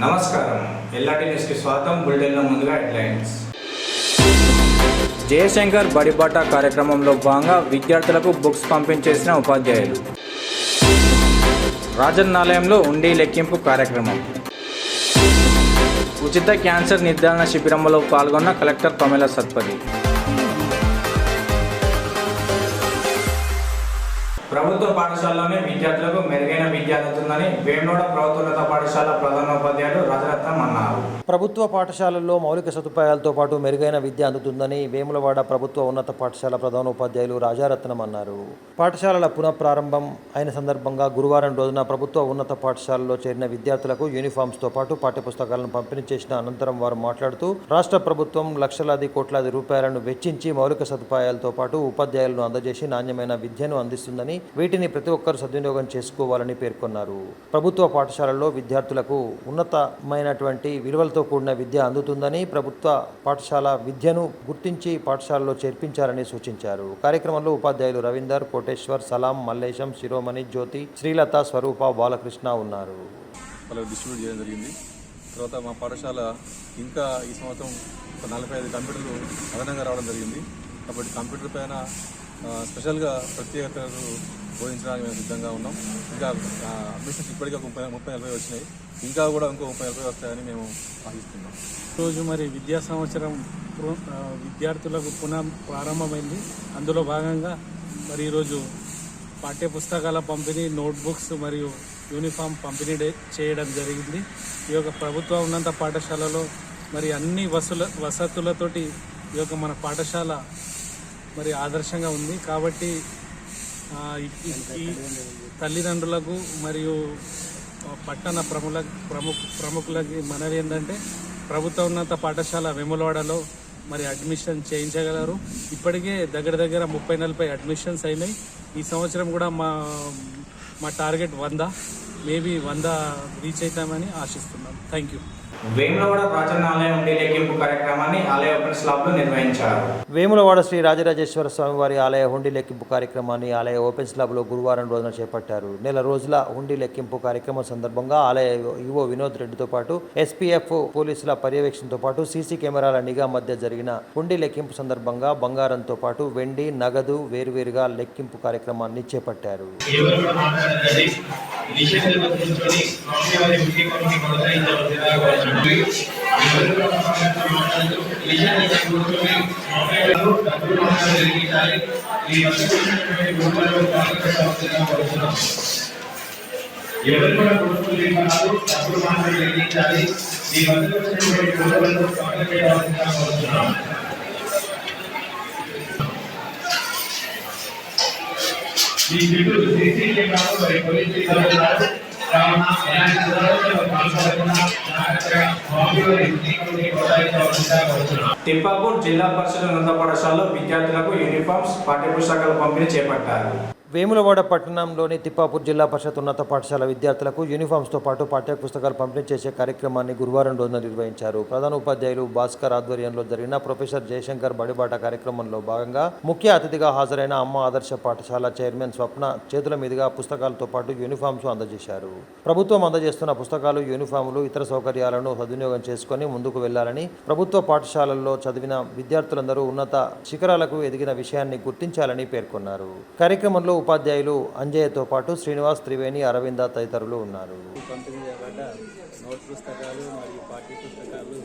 నమస్కారం. ఎల్ఆర్టీ న్యూస్కి స్వాగతం. బులెటిన్లో ముందుగా హెడ్లైన్స్. జయశంకర్ బడిబాట కార్యక్రమంలో భాగంగా విద్యార్థులకు బుక్స్ పంపించేసిన ఉపాధ్యాయులు. రాజన్నాలయంలో ఉండి లెక్కింపు కార్యక్రమం. ఉచిత క్యాన్సర్ నిర్ధారణ శిబిరంలో పాల్గొన్న కలెక్టర్ తమిళ సత్పతి. ప్రభుత్వ పాఠశాలలోనే విద్యార్థులకు మెరుగైన విద్య అందుతుందని వేములవాడ ప్రభుత్వోన్నత పాఠశాల ప్రధానోపాధ్యాయుడు రాజరత్నం అన్నారు. ప్రభుత్వ పాఠశాలల్లో మౌలిక సదుపాయాలతో పాటు మెరుగైన విద్య అందుతుందని వేములవాడ ప్రభుత్వ ఉన్నత పాఠశాల ప్రధానోపాధ్యాయులు రాజారత్నం అన్నారు. పాఠశాలల పునఃప్రారంభం అయిన సందర్భంగా గురువారం రోజున ప్రభుత్వ ఉన్నత పాఠశాలలో చేరిన విద్యార్థులకు యూనిఫామ్స్తో పాటు పాఠ్యపుస్తకాలను పంపిణీ చేసిన అనంతరం వారు మాట్లాడుతూ రాష్ట్ర ప్రభుత్వం లక్షలాది కోట్లాది రూపాయలను వెచ్చించి మౌలిక సదుపాయాలతో పాటు ఉపాధ్యాయులను అందజేసి నాణ్యమైన విద్యను అందిస్తుందని, వీటిని ప్రతి ఒక్కరూ సద్వినియోగం చేసుకోవాలని పేర్కొన్నారు. ప్రభుత్వ పాఠశాలల్లో విద్యార్థులకు ఉన్నతమైనటువంటి విలువలతో కూడిన విద్య అందుతుందని, ప్రభుత్వ పాఠశాల విద్యను గుర్తించి పాఠశాలలో చేర్పించాలని సూచించారు. కార్యక్రమంలో ఉపాధ్యాయులు రవీందర్, కోటేశ్వర్, సలాం, మల్లేశం, శిరోమణి, జ్యోతి, శ్రీలత, స్వరూప, బాలకృష్ణ ఉన్నారు. డిస్ట్రిబ్యూట్ చేయడం జరిగింది. తర్వాత మా పాఠశాల ఇంకా ఈ సంవత్సరం 45 కంప్యూటర్లు అదనంగా రావడం జరిగింది. కాబట్టి కంప్యూటర్ పైన స్పెషల్గా ప్రత్యేకతలు బోధించడానికి మేము సిద్ధంగా ఉన్నాం. ఇంకా అడ్మిషన్స్ ఇప్పటికే 30-40 వచ్చినాయి. ఇంకా కూడా ఇంకో 30-40 వస్తాయని మేము ఆశిస్తున్నాం. ఈరోజు మరి విద్యా సంవత్సరం విద్యార్థులకు పునః ప్రారంభమైంది. అందులో భాగంగా మరి ఈరోజు పాఠ్యపుస్తకాల పంపిణీ, నోట్బుక్స్ మరియు యూనిఫామ్ పంపిణీ చేయడం జరిగింది. ఈ యొక్క ప్రభుత్వ ఉన్నత పాఠశాలలో మరి అన్ని వసతులతోటి ఈ యొక్క మన పాఠశాల మరి ఆదర్శంగా ఉంది. కాబట్టి ఈ తల్లిదండ్రులకు మరియు పట్టణ ప్రముఖులకి మనవి ఏంటంటే ప్రభుత్వ ఉన్నత పాఠశాల వేములవాడలో మరి అడ్మిషన్ చేయించగలరు. ఇప్పటికే దగ్గర 30-40 అడ్మిషన్స్ అయినాయి. ఈ సంవత్సరం కూడా మా టార్గెట్ 100, మేబీ 100 రీచ్ అవుతామని ఆశిస్తున్నాం. Thank you. వేములవాడ ప్రాచీనాలయం ఉండి లెక్కింపు కార్యక్రమాన్ని ఆలయ ఓపెన్ స్లాబ్లో నిర్వహించారు. వేములవాడ శ్రీ రాజరాజేశ్వర స్వామివారి ఆలయ హుండీ లెక్కింపు కార్యక్రమాన్ని ఆలయ ఓపెన్ స్లాబ్లో గురువారం రోజున చేపట్టారు. నెల రోజుల హుండీ లెక్కింపు కార్యక్రమం సందర్భంగా ఆలయ ఈవో వినోద్ రెడ్డితో పాటు ఎస్పీఎఫ్ పోలీసుల పర్యవేక్షణతో పాటు సీసీ కెమెరాల నిఘా మధ్య జరిగిన హుండీ లెక్కింపు సందర్భంగా బంగారంతో పాటు వెండి, నగదు వేరువేరుగా లెక్కింపు కార్యక్రమాన్ని చేపట్టారు. తిప్పాపూర్ జిల్లా పరిషత్ ఉన్నత పాఠశాలలో విద్యార్థులకు యూనిఫామ్స్, పాఠ్యపుస్తకాల పంపిణీ చేపట్టారు. వేములవాడ పట్టణంలోని తిప్పాపూర్ జిల్లా పరిషత్ ఉన్నత పాఠశాల విద్యార్థులకు యూనిఫామ్స్తో పాటు పాఠ్యపుస్తకాలు పంపిణీ చేసే కార్యక్రమాన్ని గురువారం రోజున నిర్వహించారు. ప్రధాన ఉపాధ్యాయులు భాస్కర్ ఆధ్వర్యంలో జరిగిన ప్రొఫెసర్ జయశంకర్ బడిబాట కార్యక్రమంలో భాగంగా ముఖ్య అతిథిగా హాజరైన అమ్మ ఆదర్శ పాఠశాల చైర్మన్ స్వప్న చేతుల మీదుగా పుస్తకాలతో పాటు యూనిఫామ్స్ అందజేశారు. ప్రభుత్వం అందజేస్తున్న పుస్తకాలు, యూనిఫాములు, ఇతర సౌకర్యాలను సద్వినియోగం చేసుకుని ముందుకు వెళ్లాలని, ప్రభుత్వ పాఠశాలల్లో చదివిన విద్యార్థులందరూ ఉన్నత శిఖరాలకు ఎదిగిన విషయాన్ని గుర్తించాలని పేర్కొన్నారు. కార్యక్రమంలో ఉపాధ్యాయులు అంజయ్యతో పాటు శ్రీనివాస్, త్రివేణి, అరవింద తదితరులు ఉన్నారు. పంపిణీ చేయబడ్డ నోట్ పుస్తకాలు మరియు పాఠ్య పుస్తకాలు,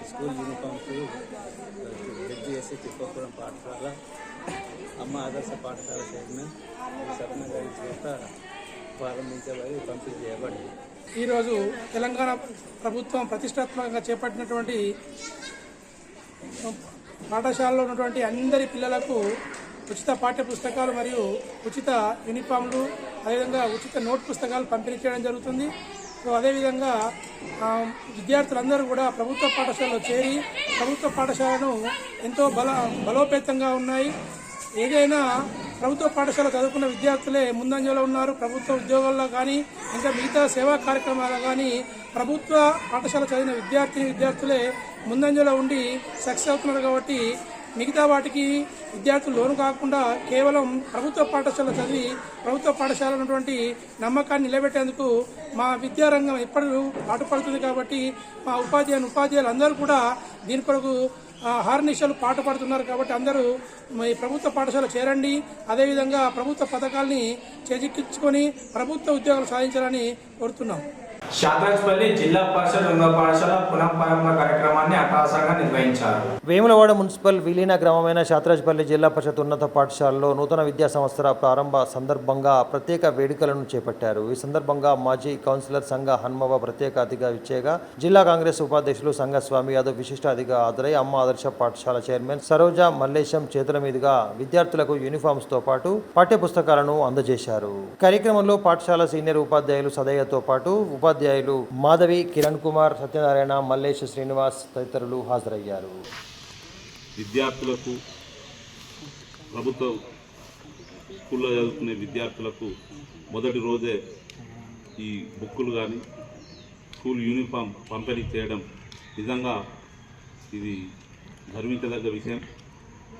స్కూల్ యూనిఫామ్స్ జడ్జిఎస్సీ తిప్పాపురం పాఠశాల అమ్మ ఆదర్శ పాఠశాల చైర్మన్ సప్న గారి చేత ప్రారంభించబడి పంపిణీ చేయబడింది. ఈరోజు తెలంగాణ ప్రభుత్వం ప్రతిష్టాత్మకంగా చేపట్టినటువంటి పాఠశాలలో ఉన్నటువంటి అందరి పిల్లలకు ఉచిత పాఠ్య పుస్తకాలు మరియు ఉచిత యూనిఫామ్లు, అదేవిధంగా ఉచిత నోట్ పుస్తకాలు పంపిణీ చేయడం జరుగుతుంది. సో అదేవిధంగా విద్యార్థులందరూ కూడా ప్రభుత్వ పాఠశాలలో చేరి ప్రభుత్వ పాఠశాలను ఎంతో బలోపేతంగా ఉన్నాయి. ఏదైనా ప్రభుత్వ పాఠశాల చదువుకున్న విద్యార్థులే ముందంజలో ఉన్నారు. ప్రభుత్వ ఉద్యోగాల్లో కానీ ఇంకా మిగతా సేవా కార్యక్రమాలు కానీ ప్రభుత్వ పాఠశాల చదివిన విద్యార్థులే ముందంజలో ఉండి సక్సెస్ అవుతున్నారు. కాబట్టి మిగతా వాటికి విద్యార్థులు లోను కాకుండా కేవలం ప్రభుత్వ పాఠశాల చదివి ప్రభుత్వ పాఠశాల ఉన్నటువంటి నమ్మకాన్ని నిలబెట్టేందుకు మా విద్యారంగం ఎప్పటికీ పాటుపడుతుంది. కాబట్టి మా ఉపాధ్యాయులు అందరూ కూడా దీని కొరకు హార్నిషాలు పాటు పడుతున్నారు. కాబట్టి అందరూ ఈ ప్రభుత్వ పాఠశాల చేరండి. అదేవిధంగా ప్రభుత్వ పథకాల్ని చేజిక్కించుకొని ప్రభుత్వ ఉద్యోగాలు సాధించాలని కోరుతున్నాం. శాతరాజ్పల్లి జిల్లా పరిషత్ ఉన్నత పాఠశాల పునఃప్రారంభ కార్యక్రమాన్ని అట్టహాసంగా నిర్వహించారు. వేములవాడ మున్సిపల్ విలీన గ్రామమైన శాతరాజ్పల్లి జిల్లా పరిషత్ ఉన్నత పాఠశాలలో నూతన విద్యా సంవత్సర ప్రారంభ సందర్భంగా ప్రత్యేక వేడుకలను చేపట్టారు. ఈ సందర్భంగా మాజీ కౌన్సిలర్ సంఘ హన్మవ ప్రత్యేక అతిథిగా ఇచ్చేగా జిల్లా కాంగ్రెస్ ఉపాధ్యక్షులు సంఘ స్వామి యాదవ్ విశిష్ట అతిథిగా హాజరై అమ్మ ఆదర్శ పాఠశాల చైర్మన్ సరోజ మల్లేశం చేతుల మీదుగా విద్యార్థులకు యూనిఫామ్స్తో పాటు పాఠ్య పుస్తకాలను అందజేశారు. కార్యక్రమంలో పాఠశాల సీనియర్ ఉపాధ్యాయులు సదయ్యతో పాటు ఉపాధ్యాయులు మాధవి, కిరణ్ కుమార్, సత్యనారాయణ, మల్లేష్, శ్రీనివాస్ తదితరులు హాజరయ్యారు. విద్యార్థులకు, ప్రభుత్వ స్కూల్లో చదువుకునే విద్యార్థులకు మొదటి రోజే ఈ బుక్కులు కానీ స్కూల్ యూనిఫామ్ పంపిణీ చేయడం నిజంగా ఇది గర్వించదగ్గ విషయం.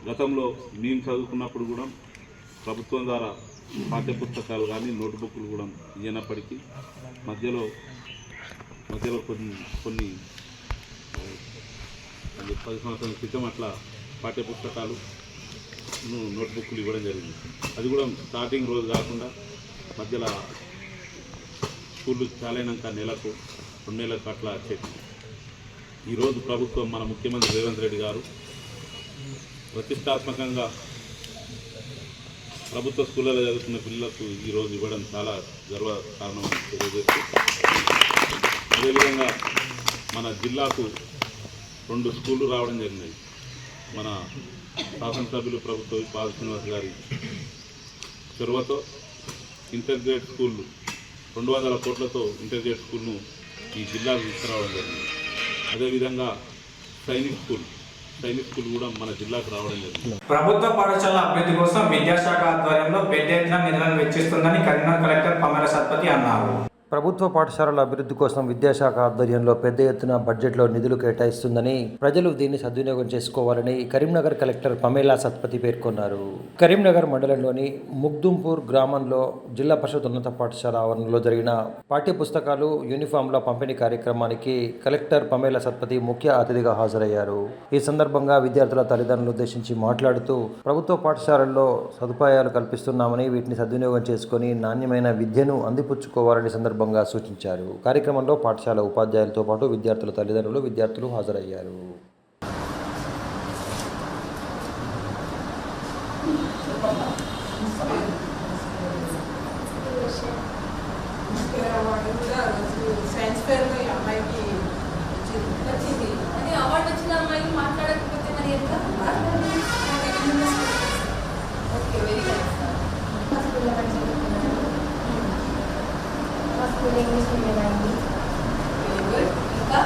గతంలో మేము చదువుకున్నప్పుడు కూడా ప్రభుత్వం ద్వారా పాఠ్యపుస్తకాలు కానీ నోట్బుక్లు కూడా ఇవ్వనప్పటికీ మధ్యలో కొన్ని 10 సంవత్సరాల క్రితం అట్లా పాఠ్యపుస్తకాలు నోట్బుక్లు ఇవ్వడం జరిగింది. అది కూడా స్టార్టింగ్ రోజు కాకుండా మధ్యలో స్కూళ్ళు చాలైనాక నెలకు 2 నెలలకు అట్లా వచ్చేది. ఈరోజు ప్రభుత్వం మన ముఖ్యమంత్రి రేవంత్ రెడ్డి గారు ప్రతిష్టాత్మకంగా ప్రభుత్వ స్కూళ్ళలో చదువుకున్న పిల్లలకు ఈరోజు ఇవ్వడం చాలా గర్వకారణమని తెలియజేస్తూ, అదేవిధంగా మన జిల్లాకు 2 స్కూళ్ళు రావడం జరిగినాయి. మన శాసనసభ్యులు ప్రభుత్వ పాద శ్రీనివాస్ గారి చొరవతో ఇంటర్గ్రేడ్ స్కూళ్ళు 200 కోట్లతో ఇంటర్గ్రేడ్ స్కూల్ను ఈ జిల్లాకు తీసుకురావడం జరిగింది. అదేవిధంగా సైనిక్ స్కూల్ కూడా మన జిల్లాకు రావడం జరిగింది. ప్రభుత్వ పాఠశాల అభివృద్ధి కోసం విద్యాశాఖ ఆధ్వర్యంలో పెద్ద ఎత్తున నిధులను వెచ్చిస్తుందని కరీంనగర్ కలెక్టర్ పమేలా సత్పతి అన్నారు. ప్రభుత్వ పాఠశాలల అభివృద్ధి కోసం విద్యాశాఖ ఆధ్వర్యంలో పెద్ద ఎత్తున బడ్జెట్లో నిధులు కేటాయిస్తుందని, ప్రజలు దీన్ని సద్వినియోగం చేసుకోవాలని కరీంనగర్ కలెక్టర్ పమేలా సత్పతి పేర్కొన్నారు. కరీంనగర్ మండలంలోని ముగ్దుంపూర్ గ్రామంలో జిల్లా పరిషత్ ఉన్నత పాఠశాల ఆవరణలో జరిగిన పాఠ్య పుస్తకాలు, యూనిఫామ్ల పంపిణీ కార్యక్రమానికి కలెక్టర్ పమేలా సత్పతి ముఖ్య అతిథిగా హాజరయ్యారు. ఈ సందర్భంగా విద్యార్థుల తల్లిదండ్రులను ఉద్దేశించి మాట్లాడుతూ, ప్రభుత్వ పాఠశాలల్లో సదుపాయాలు కల్పిస్తున్నామని, వీటిని సద్వినియోగం చేసుకుని నాణ్యమైన విద్యను అందిపుచ్చుకోవాలని సందర్భంగా సూచించారు. కార్యక్రమంలో పాఠశాల ఉపాధ్యాయులతో పాటు విద్యార్థుల తల్లిదండ్రులు, విద్యార్థులు హాజరయ్యారు. ఇంగ్లీష్ మీడియం అండి. ఇంకా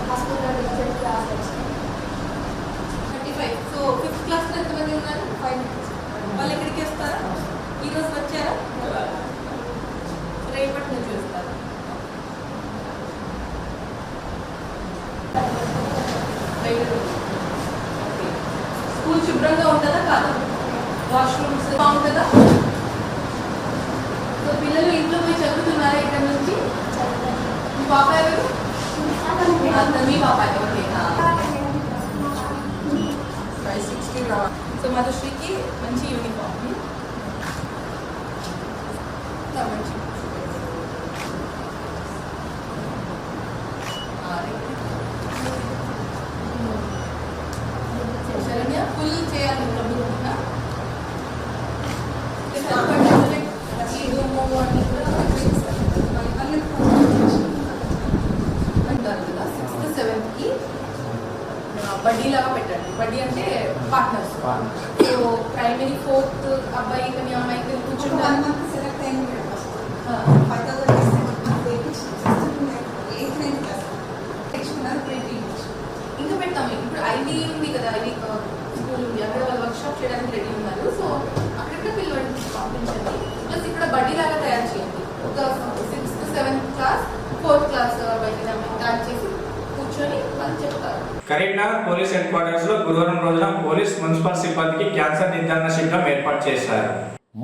హాస్పిటల్లో డిజిటల్ క్లాస్ వచ్చింది 35. సో 5th క్లాస్లో ఎంతమంది ఉన్నారు? 5 మెంబర్స్. వాళ్ళు ఎక్కడికి వస్తారా? ఈరోజు వచ్చారా? రేపటి నుంచి వస్తారు. స్కూల్ శుభ్రంగా ఉంటుందా కాదా? వాష్రూమ్స్ బాగుంటుందా? సో పిల్లలు ఇంట్లో పోయి చదువుతున్నారా ఇక్కడ నుంచి? మీ పాప ఎవరు? మీ పాప. ఓకే. 5-6 రావాలి. సో మధుశ్రీకి మంచి యూనిఫామ్. మంచి శరణ్య ఫుల్ చేయాలి. బడ్డీ లాగా పెట్టండి. బడ్డీ అంటే పార్ట్నర్స్. సో ప్రైమరీ 4th అబ్బాయి కానీ అమ్మాయికి కూర్చుంటారు. సెలెక్ట్ అయింది. ఇంకా పెడతాము. ఇప్పుడు ఐడి ఉంది కదా, ఐడి స్కూల్ ఉంది, అక్కడ వాళ్ళు వర్క్షాప్ చేయడానికి రెడీ ఉన్నారు. సో అక్కడ పిల్లలు పంపించండి. ప్లస్ ఇక్కడ బడ్డీ లాగా తయారు చేయండి. ఒక 6th, 7th class 4th class బయట స్టార్ట్ చేసి కూర్చొని వాళ్ళు చెప్తారు. కరీంనగర్ పోలీస్ హెడ్ క్వార్టర్స్ లో గురువారం రోజున పోలీస్ మున్సిపల్ సిబ్బందికి క్యాన్సర్ నిర్ధారణ శిబిరం ఏర్పాటు చేశారు.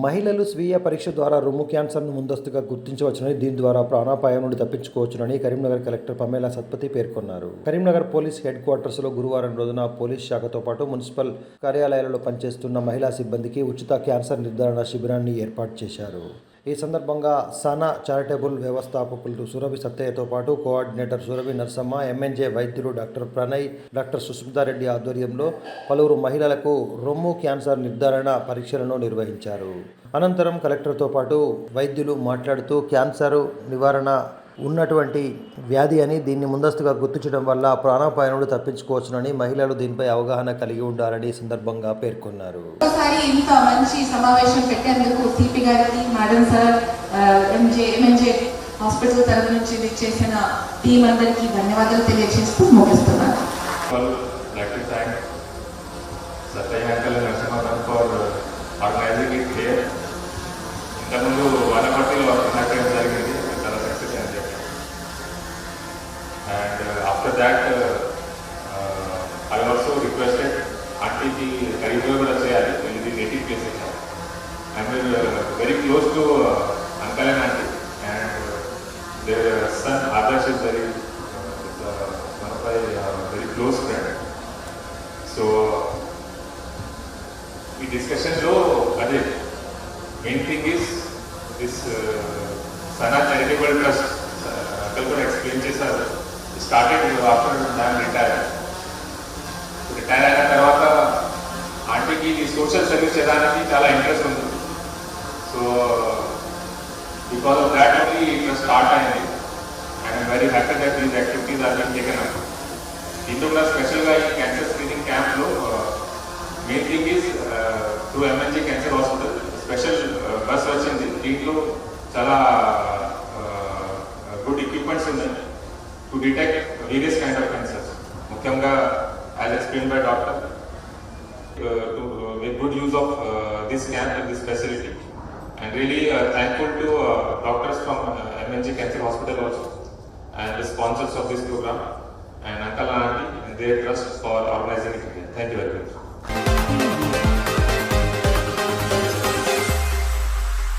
మహిళలు స్వీయ పరీక్ష ద్వారా రొమ్ము క్యాన్సర్ను ముందస్తుగా గుర్తించవచ్చునని, దీని ద్వారా ప్రాణాపాయం నుండి తప్పించుకోవచ్చునని కరీంనగర్ కలెక్టర్ పమేలా సత్పతి పేర్కొన్నారు. కరీంనగర్ పోలీస్ హెడ్ క్వార్టర్స్లో గురువారం రోజున పోలీస్ శాఖతో పాటు మున్సిపల్ కార్యాలయాలలో పనిచేస్తున్న మహిళా సిబ్బందికి ఉచిత క్యాన్సర్ నిర్ధారణ శిబిరాన్ని ఏర్పాటు చేశారు. ఈ సందర్భంగా సనా చారిటబుల్ వ్యవస్థాపకులు సురభి సత్తయ్యతో పాటు కోఆర్డినేటర్ సురభి నర్సమ్మ, ఎంఎన్జే వైద్యులు డాక్టర్ ప్రణయ్, డాక్టర్ సుస్మితారెడ్డి ఆధ్వర్యంలో పలువురు మహిళలకు రొమ్ము క్యాన్సర్ నిర్ధారణ పరీక్షలను నిర్వహించారు. అనంతరం కలెక్టర్తో పాటు వైద్యులు మాట్లాడుతూ క్యాన్సర్ నివారణ ఉన్నటువంటి వ్యాధి అని, దీన్ని ముందస్తుగా గుర్తించడం వల్ల ప్రాణాపాయం నుండి తప్పించుకోవచ్చునని, మహిళలు దీనిపై అవగాహన కలిగి ఉండాలని సందర్భంగా పేర్కొన్నారు. ఒకసారి ఇంత మంచి సమావేశం పెట్టేందుకు సిపి గారికి, మేడం సార్, ఎంఎన్జే హాస్పిటల్ తరఫు నుంచి చేసిన టీం అందరికీ ధన్యవాదాలు తెలియజేస్తూ ముగిస్తున్నాను. ఇంతకుముందు వనపర్తిలో కనెక్ట్ జరిగింది, చాలా సక్సెస్ అని చెప్పి. And after that I also requested ఆంటీకి కరీంలో కూడా చేయాలి, ఇది నేటివ్ ప్లేస్ ఇచ్చారు. And very close to uncle and aunty, and there sun Adarsh is very one of my very close friend. So ఈ డిస్కషన్లో అదే main thing is this Sana charitable trust uncle కూడా explain చేశారు. స్టార్టెడ్ ఆఫ్టర్ మ్యామ్ రిటైర్ అయిన తర్వాత ఆంటీకి ఈ social service చేయడానికి చాలా ఇంట్రెస్ట్ ఉంది. So because of that only trust start అయింది. And very happy that these activities are being taken up. దీంట్లో కూడా స్పెషల్గా ఈ క్యాన్సర్ స్క్రీనింగ్ క్యాంప్లో main thing is to MNJ cancer hospital special bus వచ్చింది. దీంట్లో చాలా గుడ్ ఎక్విప్మెంట్స్ ఉన్నాయి to detect various kind of cancers. ముఖ్యంగా as explain by doctor, to make good use of this camp and this facility. And really thankful to doctors from MNJ cancer hospital also and the sponsors of this program and Uncle and Auntie and their trust for organizing it. Thank you very much.